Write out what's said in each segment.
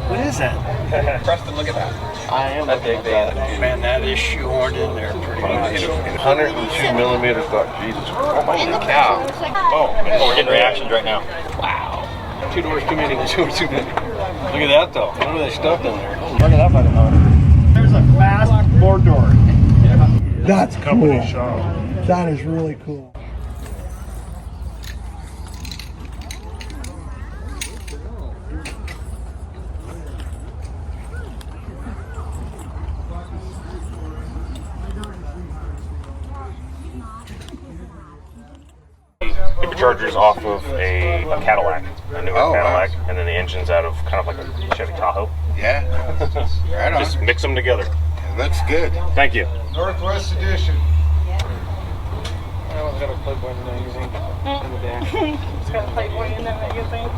What is that? Preston, look at that. I am a big fan. Man, that is shoehorned in there pretty much. 102 millimeter stock. Jesus. Holy cow. Oh, we're getting reactions right now. Wow. Two doors too many. Two doors too many. Look at that though. What are they stuffed in there? Look it up by the motor. There's a fast four-door. That's cool. That is really cool. Supercharger's off of a Cadillac, a newer Cadillac, wow. And then the engine's out of kind of like a Chevy Tahoe. Yeah. Right on. Just mix them together. That's good. Thank you. Northwest Edition. I don't have a Playboy magazine in the back. It's got a Playboy in that magazine.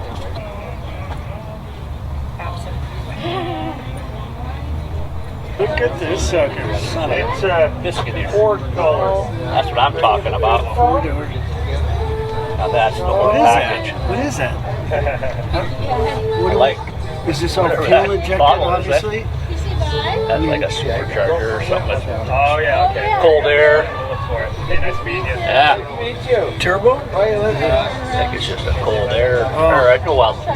Look at this sucker. It's biscuit Ford color. That's what I'm talking about. Now that's the whole package. What is that? What like? Is this all fuel injected, obviously? That's like a supercharger or something. Oh, yeah, okay. Cold air. Look for it. Hey, nice meeting you. Yeah. Turbo? I think it's just a cold air. Alright, no, well, no,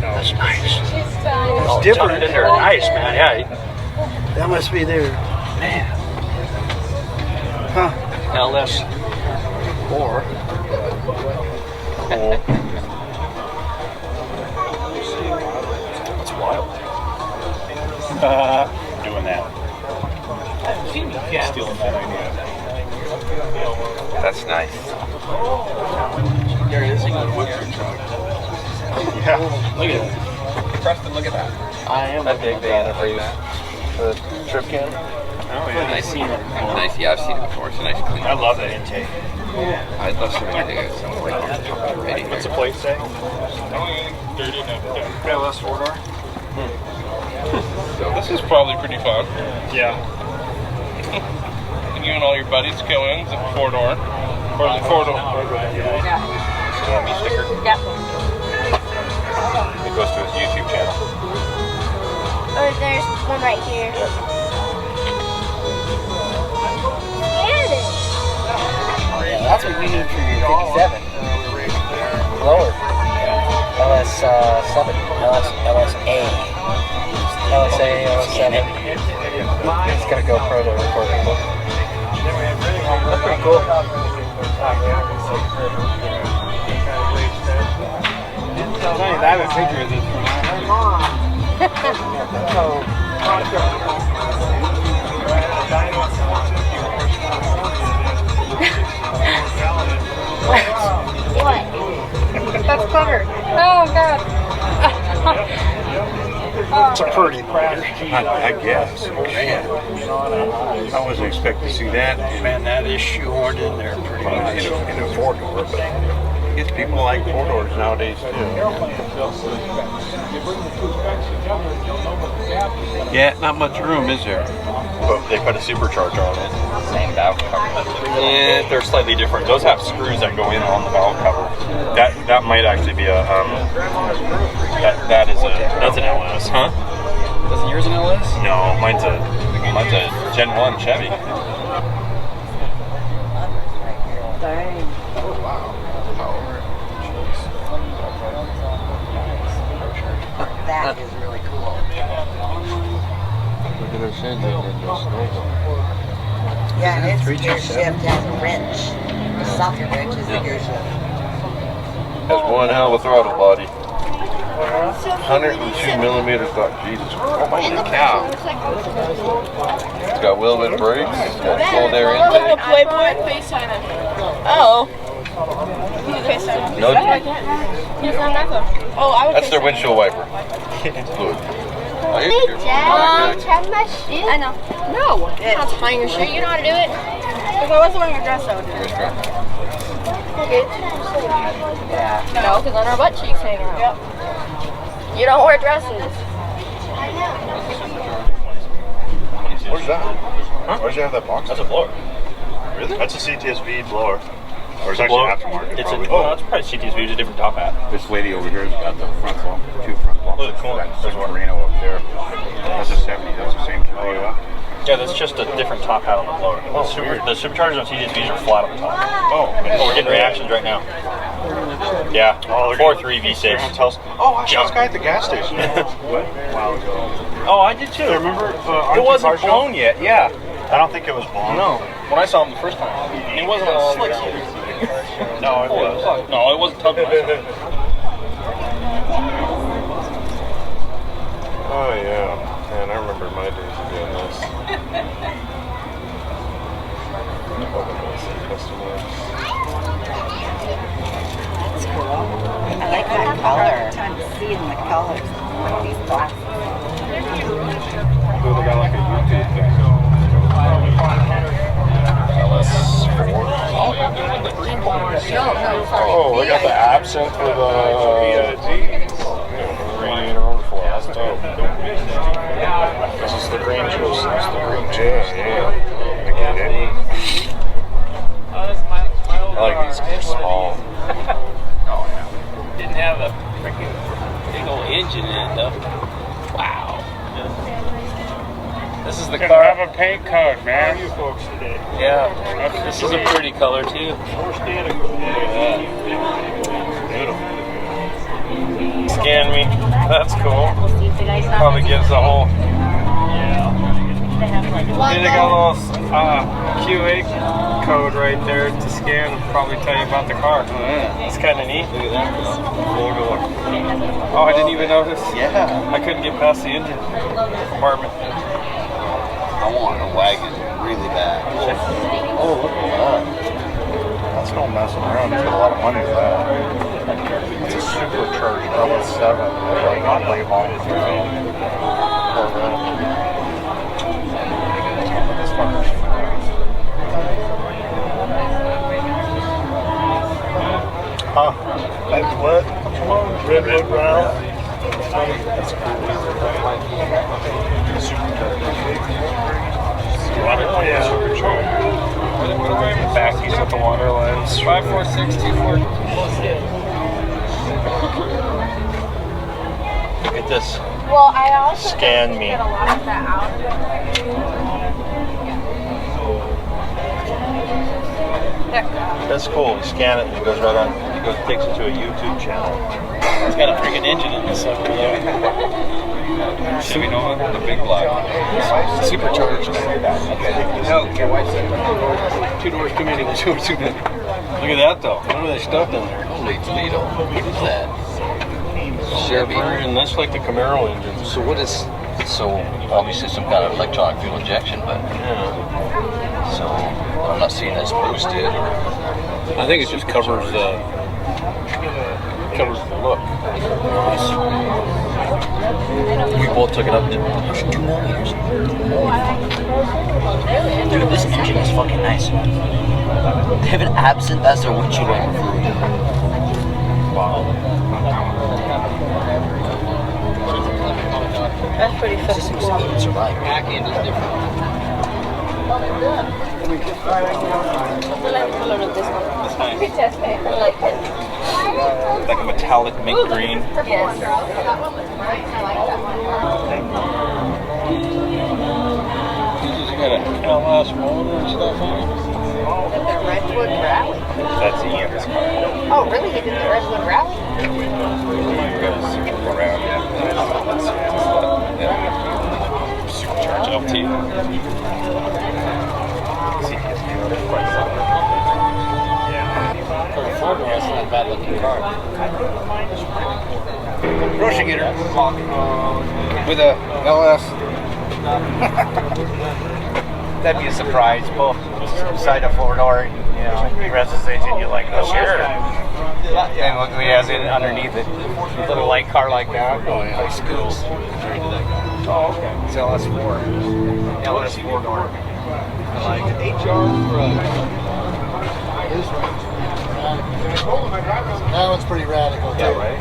that's nice. It's different. They're nice, man. Yeah. That must be there. Man. Huh. LS4. Cool. That's wild. Doing that. Stealing that idea. That's nice. There it is. Yeah. Look at that. Preston, look at that. I am a big fan of these. The trip can. Oh, yeah. I've seen it. Nice. Yeah, I've seen it before. It's a nice clean. I love that intake. I'd love somebody to get something like this already. What's the plate say? LS 4-door. This is probably pretty fun. Yeah. And you and all your buddies go in, zip 4-door. Or the 4-door. Stormy sticker. Yep. It goes to his YouTube channel. Or there's one right here. Yep. That's what we need for your 57. Lower. LS7. LSA. LSA, LS7. It's got a GoPro to record people. That's pretty cool. I have a picture of this from my mom. What? That's clever. Oh, God. It's a pretty crash. I guess. Man. I wasn't expecting to see that. Man, that is shoehorned in there pretty much. In a 4-door, but I guess people like 4-doors nowadays too. Yeah, not much room, is there? But they put a supercharger on it. Same valve cover. Yeah, they're slightly different. Those have screws that go in on the valve cover. That might actually be a that's an LS, huh? Isn't yours an LS? No, mine's a Gen 1 Chevy. Dang. That is really cool. Look at those engines in the snow. Yeah, and its gear shift has a wrench. The softer wrench is the gear shift. Has one hell of a throttle body. 102 millimeter stock. Jesus. Holy cow. It's got wheel-lid brakes. It's got cold air intake. Playboy FaceTime him. Oh. FaceTime him. No. Oh, I would. That's their windshield wiper. Fluid. Oh, Hey, Dad. Tie my shoe. I know. No. It's not tying your shoe. You know how to do it? If I wasn't wearing a dress, I would do it. Yeah. No, because on our butt cheeks hang out. Yep. You don't wear dresses. Where's that? Huh? Where'd you have that box? That's a blower. Really? That's a CTSV blower. Or it's actually aftermarket. It's probably. It's probably CTSV, just a different top hat. This lady over here has got the front bumper, 2 front bumpers. Look at the There's one Reno up there. That's a 70. That's the same. Oh yeah. Yeah, that's just a different top hat on the motor. The superchargers on TDSVs are flat on the top. Oh, We're getting reactions right now. Yeah, 4.3 V6. Oh, I saw this guy at the gas station. Oh, I did too. Remember? It wasn't blown yet, yeah. I don't think it was blown. No, when I saw him the first time. It wasn't a slick. No, it was. No, it wasn't tugging. Oh yeah, man, I remember my days of doing this. I like that color. I'm seeing the colors with these glasses. They got like a YouTube thing. Oh, they got the absinthe with radiator overflow. That's dope. This is the green juice. This is the green juice. Yeah. I get it. I like these small. Oh, yeah. Didn't have a freaking big old engine in it, though. Wow. This is the car. Have a paint code, man. You folks today. Yeah. This is a pretty color, too. Scan me. That's cool. Probably gives the whole. Then they got a little QA code right there to scan and probably tell you about the car. Oh, yeah. It's kind of neat. Look at that. Four door. Oh, I didn't even notice. Yeah. I couldn't get past the engine compartment. I want a wagon really bad. Oh, look at that. That's no messing around. You get a lot of money for that. It's a supercharged L7. Not late long Huh? That's what? Redwood Round. That's cool. Supercharged. Backies with the water lines. 54624. Look at this. Well, I also Scan me. get a lot of that out of it. That's cool. You scan it and it goes right on. It takes it to a YouTube channel. It's got a freaking engine in this sucker. Chevy Nova, the big black. Supercharged. No, your wife said 2 doors too many, 2 doors too many. Look at that though. Look at that stuff in there. Holy Toledo. What is that? Chevy. And that's like the Camaro engine. So what is, so obviously some kind of electronic fuel injection, but Yeah. so I'm not seeing this boosted or. I think it just covers the look. We both took it up to 2 millimeters. Dude, this engine is fucking nice. They have an absinthe as their windshield wiper fluid. Wow. That's pretty fun. Back end is different. I like the color of this one. That's nice. I like it. Like a metallic mint green. Yes. I like that one. You got an LS motor and stuff on it. The Redwood Rally. That's Ian's car. Oh, really? He did the Redwood Rally? Supercharged LT. That's not a bad looking car. Grocery getter. With a LS. That'd be a surprise. Both side of 4-door, you know, the rest of the engine, you're like, oh, sure. And look what he has in underneath it. A little light car like that. Oh yeah. Like Scoots. Oh, okay. It's LS4. LS4 door. I like it. That one's pretty radical too. Yeah, right?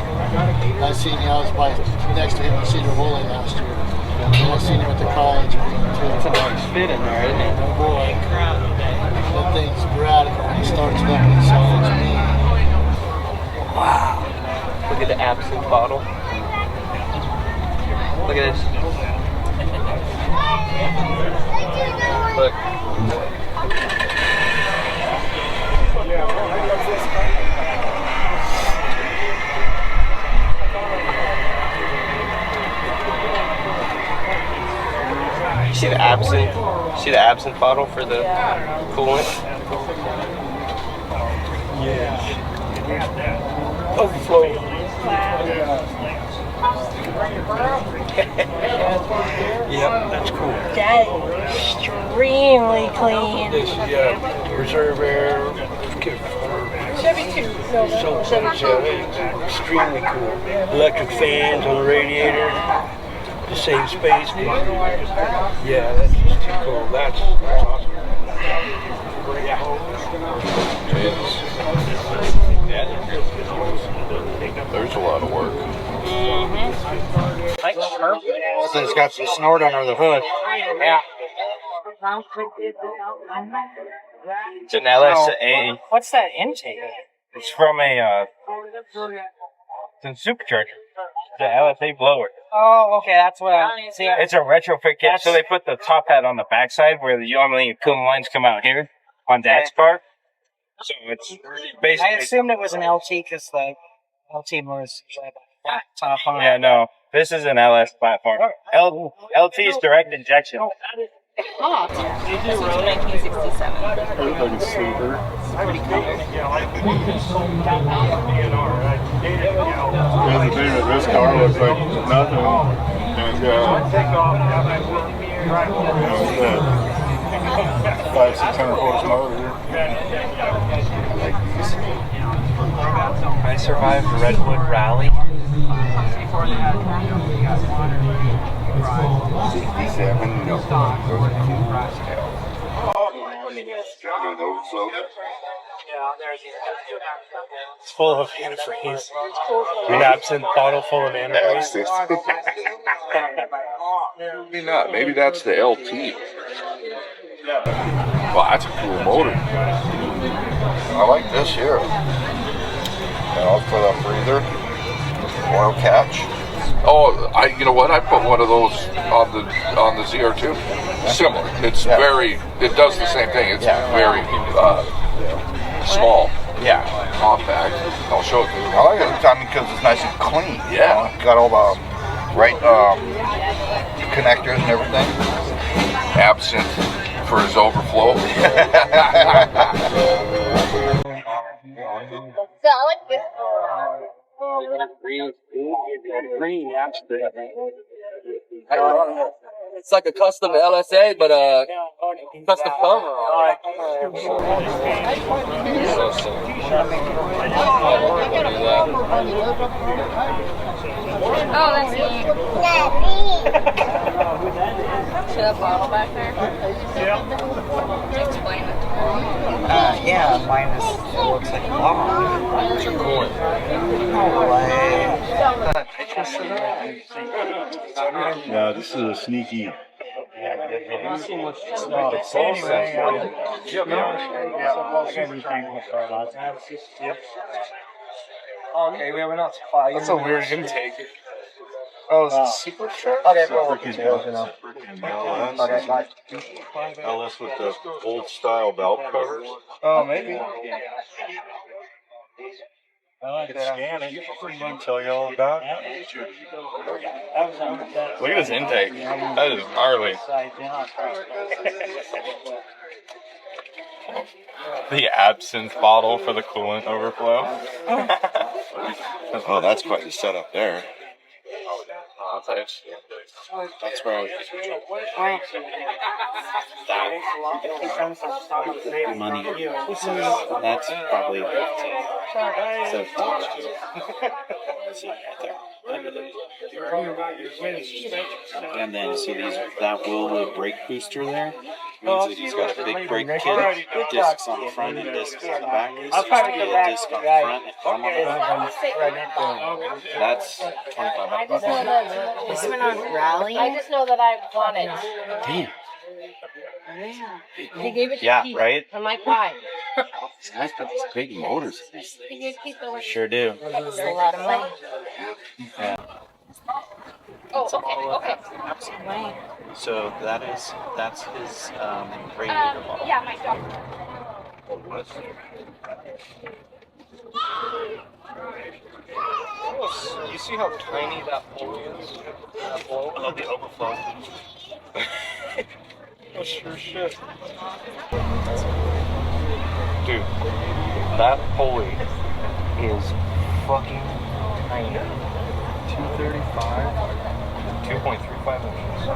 I seen I was by next to him in Sedro-Woolley last year. And I seen him at the college green too. It's a nice fit in there, isn't it? Oh boy. That thing's radical when he starts it up and it sounds mean. Wow. Look at the absinthe bottle. Look at this. Look. See the absinthe? See the absinthe bottle for the coolant? Yeah. Overflow. Yep, that's cool. That is extremely clean. This reserve air. Chevy 2. No, Extremely cool. Electric fans on the radiator to save space. Yeah, that's just too cool. That's awesome. There's a lot of work. It's got some snort under the hood. Yeah. It's an LSA. What's that intake? It's from a it's a supercharger. The LSA blower. Oh, okay, that's what I see. It's a retrofit kit, so they put the top hat on the backside where the normally cooling lines come out here on Dad's car. So it's basically. I assumed it was an LT because the LT was flat top on. Yeah, no. This is an LS platform. LT's direct injection. Oh, this was 1967. Looks like a sleeper. The thing with this car looks like nothing. And, 500-600 horsepower here. I survived the Redwood Rally. 67, no. It's full of antifreeze. An absinthe bottle full of antifreeze. Maybe not. Maybe that's the LT. Wow, that's a cool motor. I like this here. For the breather, oil catch. Oh, you know what? I put one of those on the ZR2. Similar. It's it does the same thing. It's very small. Yeah. Compact. I'll show it to you. I like it because it's nice and clean. Yeah. Got all the right connectors and everything. Absent for his overflow. So I like this. It's like a custom LSA, but custom cover. Oh, that's neat. See that bottle back there? Explain it. Yeah, minus it looks like a bomb. It's a coolant. No way. Yeah, this is a sneaky. Okay, we have enough supply. That's a weird intake. Oh, is it super short? Okay, well, we'll LS with the old style valve covers. Oh, maybe. I like that. Scan it. Tell you all about it. Look at this intake. That is gnarly. The absinthe bottle for the coolant overflow. Oh, that's quite the setup there. That's right. Money. That's probably and then so that will brake booster there. Means that he's got a big brake kit, discs on the front and discs on the back. So it's going to be a disc on the front and thumb on the back. That's $25. This went on Rally. I just know that I want it. Damn. He gave it to Yeah, Pete. right? I'm like, why? These guys got these big motors. He gave Pete the Sure do. That's a lot of money. Yeah. Oh, okay. Absolutely. So that's his radiator bottle. Yeah, my dog. You see how tiny that hole is? That blow? I love the overflow. Oh, sure shit. Dude, that pulley is fucking tiny. 235, 2.35 inches.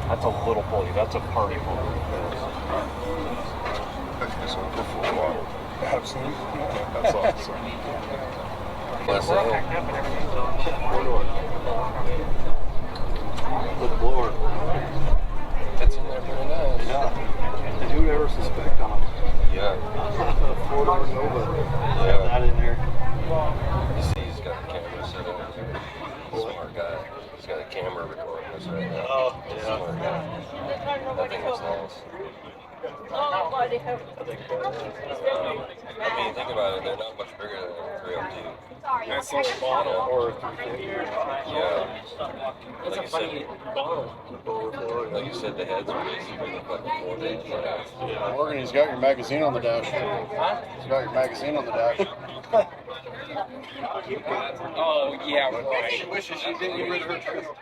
That's a little pulley. That's a party pulley. That's overflow water. Absolutely. That's awesome. Good Lord. It's in there pretty nice. Yeah. And who'd ever suspect on them? Yeah. Four-door Nova. Yeah. That in there. You see, he's got the camera set up. Smart guy. He's got a camera recording this right now. Oh, yeah. Smart guy. That thing was nice. I mean, think about it. They're not much bigger than a 302. Nice little bottle or 350. Yeah. Like you said, the heads are basically look like a 4-day. Morgan, he's got your magazine on the dash. He's got your magazine on the dash. Oh, yeah, right. She wishes she didn't get rid of her truck.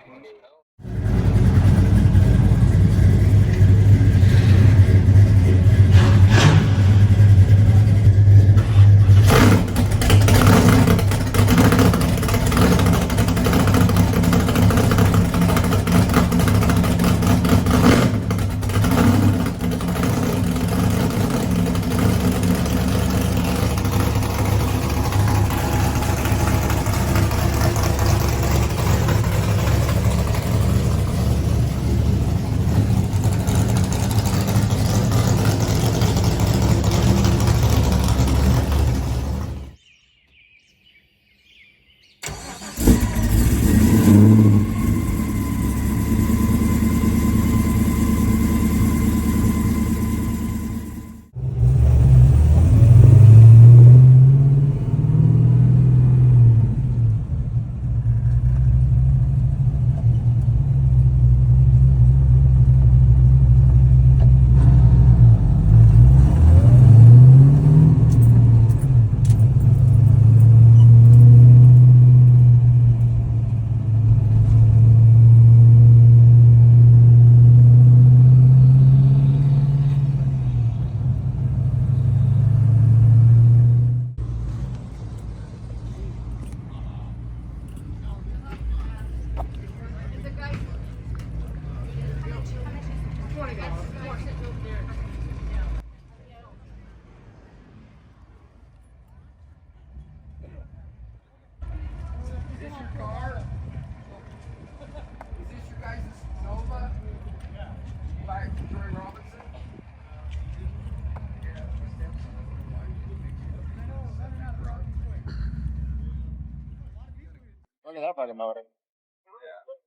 Look at that fucking motor.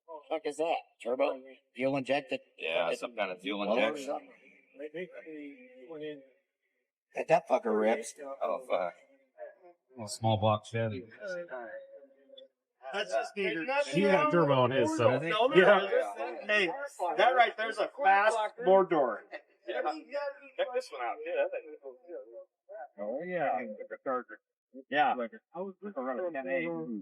What the fuck is that? Turbo? Fuel injected? Yeah, some kind of fuel injection. That fucker rips. Oh, fuck. Well, small block Chevy. That's just neither. He had a turbo on his, so. Yeah. Hey, that right there's a fast four-door. Check this one out. Oh, yeah. Yeah. I was running a 10A.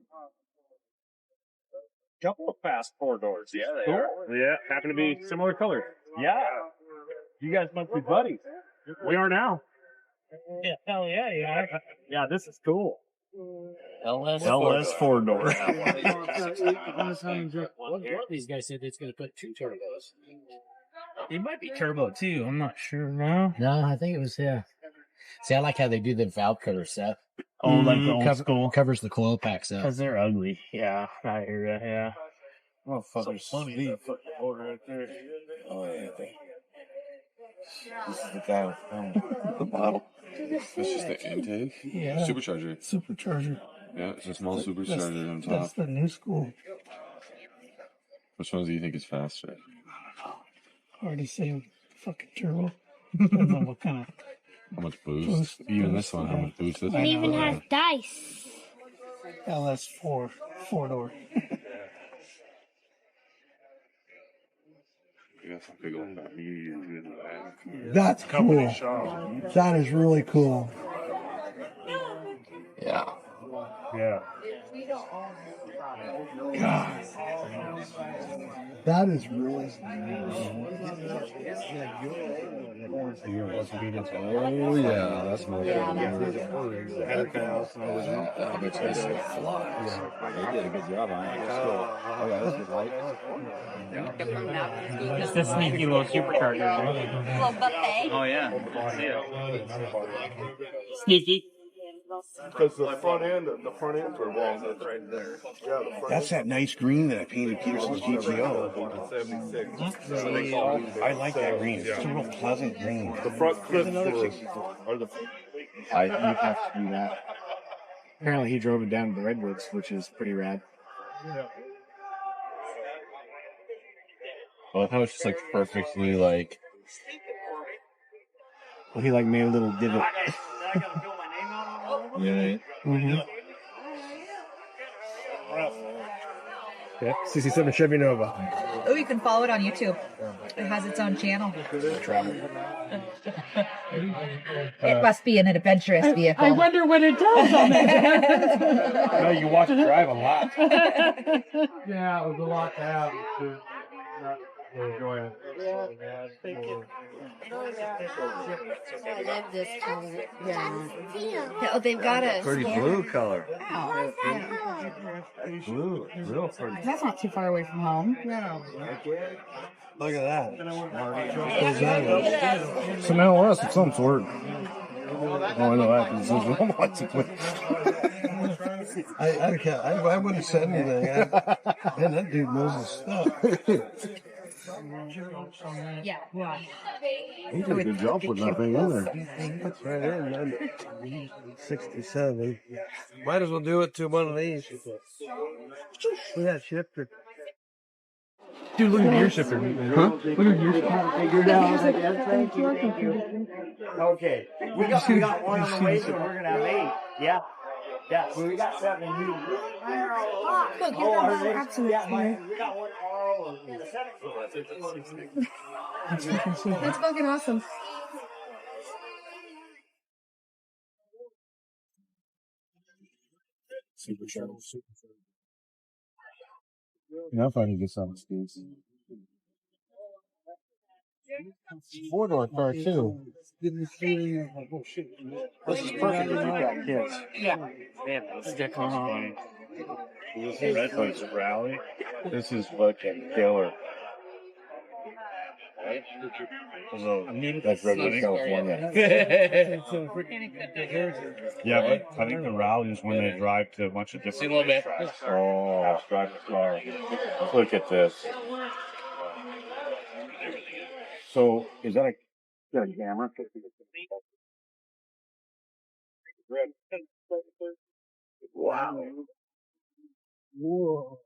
Couple of fast 4-doors. Yeah, they are. Yeah, happen to be similar colors. Yeah. You guys must be buddies. We are now. Yeah, hell yeah, you are. Yeah, this is cool. LS 4-door. One of these guys said it's going to put 2 turbos. It might be turbo too. I'm not sure now. No, I think it was, yeah. See, I like how they do the valve cover stuff. Oh, like the old school. Covers the coil packs up. Because they're ugly. Yeah, I hear that, yeah. Oh, fucking funny. Right there. Oh, yeah. This is the guy with the bottle. It's just the intake. Yeah. Supercharger. Yeah, it's a small supercharger on top. That's the new school. Which ones do you think is faster? Hard to say. Fucking turbo. Depends on what kind of. How much boost? Even this one, how much boost this one? It even has dice. LS4 4-door. That's a big old fat That's cool. That is really cool. Yeah. Yeah. God. That is really. Oh yeah, that's my They did a good job on it. It's the sneaky little supercharger. Little buffet. Oh yeah. Sneaky. Because the front ends are long. That's right there. Yeah, the front That's that nice green that I painted Peterson's GTO. 76. I like that green. It's a real pleasant green. The front clips are the. You have to do that. Apparently, he drove it down to the Redwoods, which is pretty rad. Well, I thought it was just like perfectly like. Well, he like made a little divot. Yeah. Mm-hmm. Yeah, 67 Chevy Nova. Oh, you can follow it on YouTube. It has its own channel. It must be an adventurous vehicle. I wonder what it does on that. No, you watch it drive a lot. Yeah, it was a lot to have to enjoy it. I love this color. Yeah. Oh, they've got a Pretty blue color. Wow. Blue, real pretty. That's not too far away from home. No. Look at that. So now us of some sort. Oh, I know that because I wouldn't have said anything. Man, that dude knows his stuff. Yeah, right. he did a good job putting that thing in there. That's right in. 67. Might as well do it to one of these. Yeah, shifter. Dude, look at your shifter. Huh? Look at your Okay. We got one on the way, so we're gonna have 8. Yeah. Yeah, so we got 7 new. Look, Oh, absolutely. yeah, we got one tomorrow. That's fucking awesome. Yeah, I'm finding good some skis. 4-door car too. This is perfect if you've got kids. Yeah. Man, stick on. This is Redwoods Rally. This is fucking killer. That's Redwoods, California. Yeah, but I think the rally is when they drive to a bunch of different. See a little bit. Oh, drive the car. Look at this. So is that a camera? Wow. Whoa.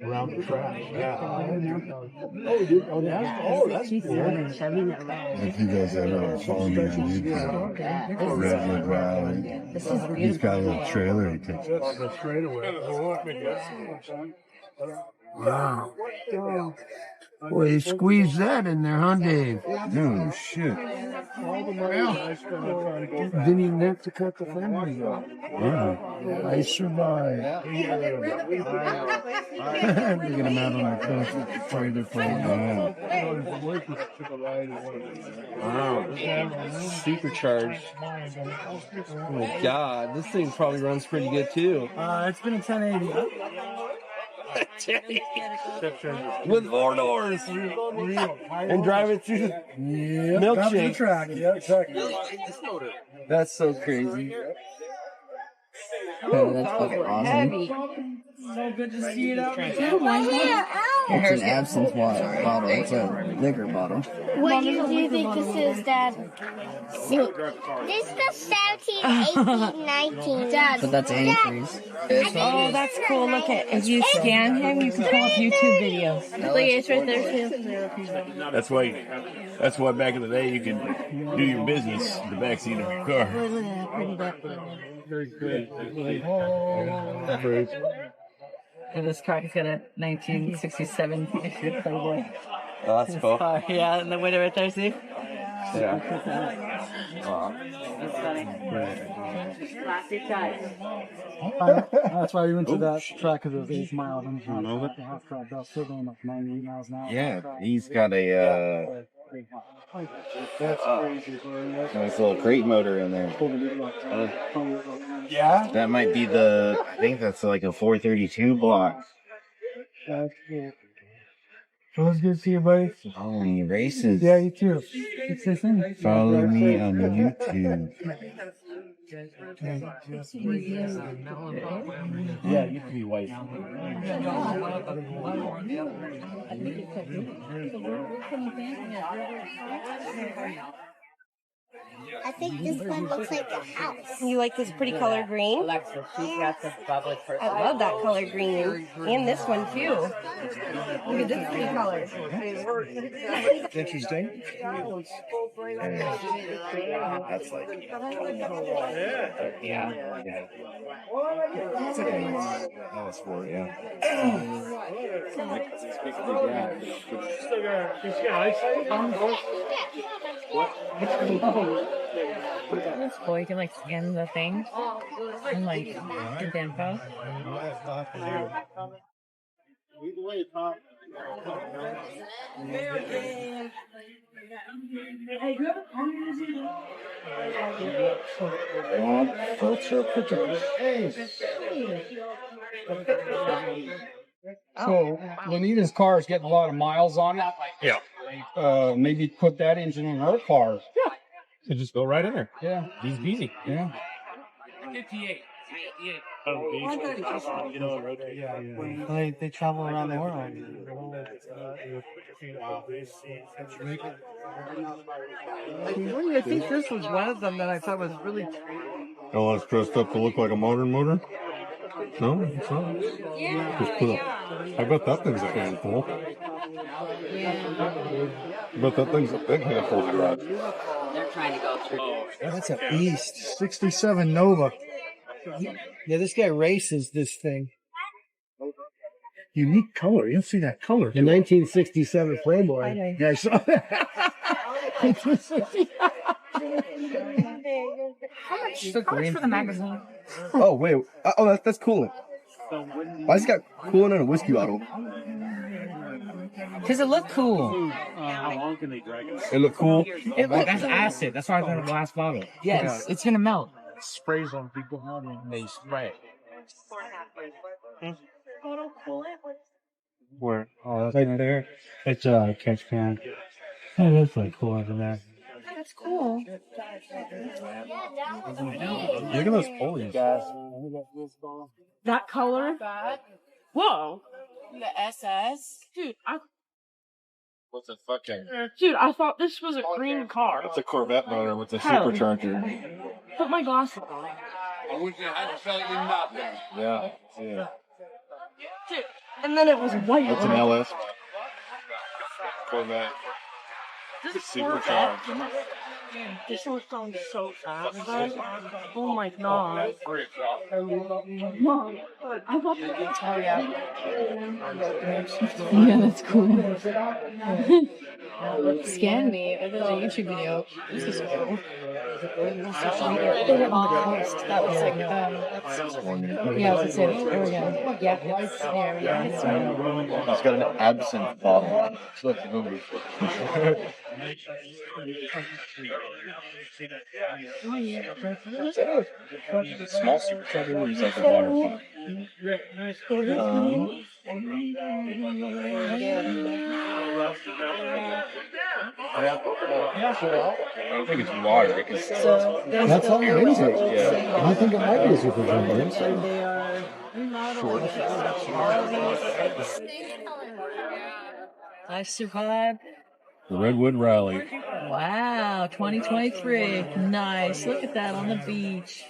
Around the track. Yeah. Oh, that's cool. If you guys ever follow me on YouTube, Redwood Rally, he's got a little trailer he takes. Wow. Boy, he squeezed that in there, huh, Dave? No shit. Didn't even have to cut the fenders off. I survived. Look at him out on the coast with the trailer full of Wow. Supercharged. Oh my god, this thing probably runs pretty good too. It's been a 1080. With 4 doors. And drive it through milkshake. Track. Yeah, exactly. That's so crazy. That's fucking awesome. Heavy. So good to see it out. It's an absinthe bottle. It's a liquor bottle. What year do you think this is, Dad? This is the 17, 18, 19. Dad. But that's antifreeze. Oh, that's cool. Look at if you scan him, you can pull up YouTube videos. Look, it's right there too. That's why back in the day you could do your business in the backseat of your car. Very good. And this car, he's got a 1967 issue Playboy. Oh, that's cool. Yeah, in the window right there, see? Yeah. That's funny. Classic guys. That's why we went to that track of those 8 miles. The half track. That's still going like 98 miles an hour. Yeah, he's got a That's crazy. nice little crate motor in there. Yeah? That might be I think that's like a 432 block. That's cool. Well, it's good to see you, buddy. Following races. Yeah, you too. Follow me on YouTube. Yeah, you can be white. I think this one looks like a house. You like this pretty color green? Alexa, she's got the public person. I love that color green. And this one too. Look at this pretty color. Interesting. That's like, Yeah. that was for it, yeah. That's cool. You can like scan the thing and like get the info. So, Lenita's car is getting a lot of miles on it. Yeah. Maybe put that engine in her car. Yeah. So just go right in there. Yeah. Easy peasy. Yeah. 58. They travel around the world. I think this was one of them that I thought was really. Oh, it's dressed up to look like a modern motor? No, it's not. Just put up. I bet that thing's a handful. I bet that thing's a big handful of garage. They're trying to go through. That's a beast. 67 Nova. Yeah, this guy races this thing. Unique color. You don't see that color. The 1967 Playboy. Yeah, I saw that. How much for the magazine? Oh, wait. Oh, that's coolant. Why has it got coolant in a whiskey bottle? Because it looked cool. How long can they drag it? It looked cool. That's acid. That's why I got a glass bottle. Yes, it's gonna melt. Sprays on people. They spray. Where? Oh, that's right there. It's a catch can. Oh, that's like cool over there. That's cool. Look at those pulleys. That color? Whoa. The SS. Dude, What's a fucking... I thought this was a green car. That's a Corvette motor with a Hell. supercharger. Put my glasses on. I wish I had to tell you nothing. Yeah. Yeah. Dude, and then it was white. That's an LS. Corvette. This is Supercharged. This was going so fast. Oh my god. Mom, I thought Yeah, that's cool. Scan me. It was a YouTube video. This is cool. Social media. They have on the post. That was like, yeah, I was gonna say, there we go. Yeah, it's there. It's right. It's got an absinthe bottle. It's like a movie. Small supercharger or is that the water pump? I don't think it's water. That's all it is. Yeah. I think it might be a supercharger. I survived. The Redwood Rally. Wow, 2023. Nice. Look at that on the beach.